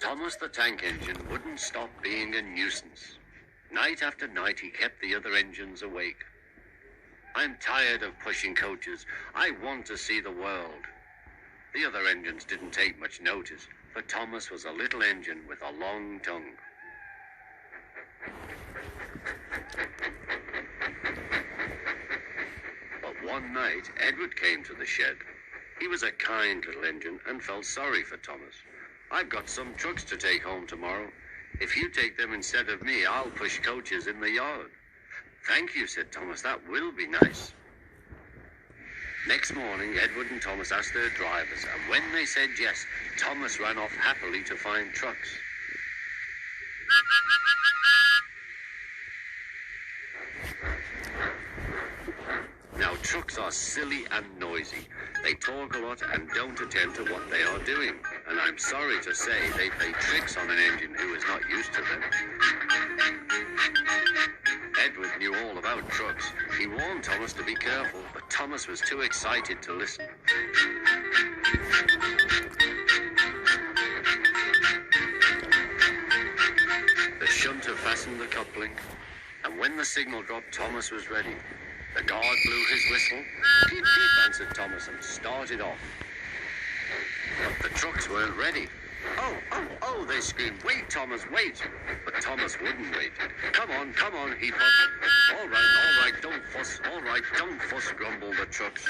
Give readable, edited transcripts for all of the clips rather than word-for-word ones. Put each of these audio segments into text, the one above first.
Thomas the Tank Engine wouldn't stop being a nuisance. Night after night, he kept the other engines awake. I'm tired of pushing coaches. I want to see the world. The other engines didn't take much notice, for Thomas was a little engine with a long tongue. But one night, Edward came to the shed. He was a kind little engine and felt sorry for Thomas. "I've got some trucks to take home tomorrow. If you take them instead of me, I'll push coaches in the yard." "Thank you," said Thomas. "That will be nice." Next morning, Edward and Thomas asked their drivers, and when they said yes, Thomas ran off happily to find trucks. Now, trucks are silly and noisy. They talk a lot and don't attend to what they are doing. And I'm sorry to say they play tricks on an engine who is not used to them. Edward knew all about trucks. He warned Thomas to be careful, but Thomas was too excited to listen. The shunter fastened the coupling, and when the signal dropped, Thomas was ready. The guard blew his whistle. "Peep, peep," answered Thomas, and started off. But the trucks weren't ready. Oh, they screamed. "Wait, Thomas, wait." But Thomas wouldn't wait. Come on, he puffed. All right, don't fuss. All right, don't fuss," grumbled the trucks.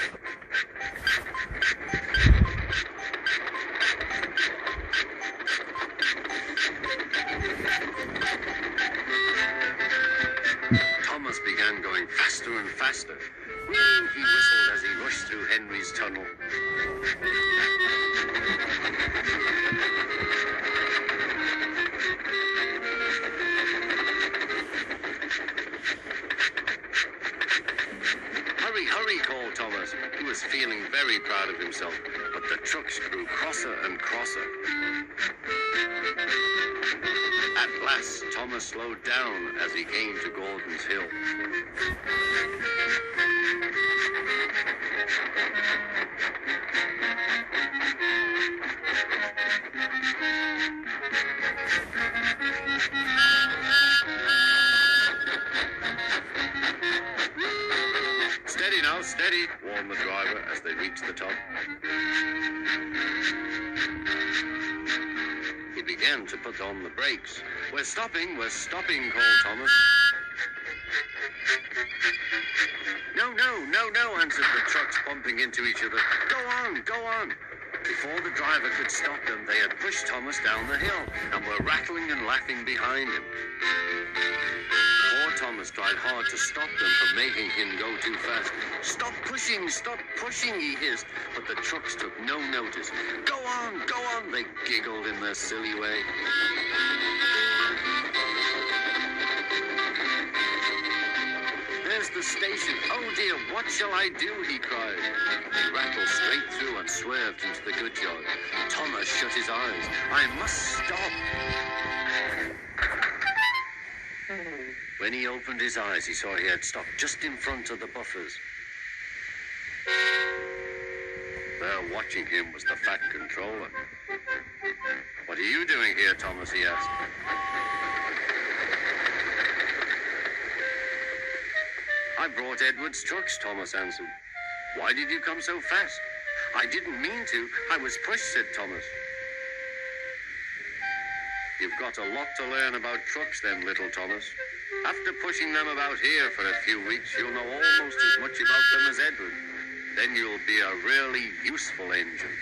Thomas began going faster and faster. Whee, he whistled as he rushed through Henry's tunnel. Hurry, called Thomas. He was feeling very proud of himself, but the trucks grew crosser and crosser. At last, Thomas slowed down as he came to Gordon's Hill. "Steady now, steady," warned the driver as they reached the top. He began to put on the brakes. We're stopping, called Thomas. No, answered the trucks, bumping into each other. Go on. Before the driver could stop them, they had pushed Thomas down the hill and were rattling and laughing behind him. Poor Thomas tried hard to stop them from making him go too fast. Stop pushing, he hissed, but the trucks took no notice. Go on, they giggled in their silly way. "There's the station. Oh dear, what shall I do?" he cried. He rattled straight through and swerved into the goods yard. Thomas shut his eyes. "I must stop." When he opened his eyes, he saw he had stopped just in front of the buffers. There watching him was the fat controller. "What are you doing here, Thomas?" he asked. "I brought Edward's trucks," Thomas answered. "Why did you come so fast?" "I didn't mean to. I was pushed," said Thomas. "You've got a lot to learn about trucks then, little Thomas. After pushing them about here for a few weeks, you'll know almost as much about them as Edward. Then you'll be a really useful engine."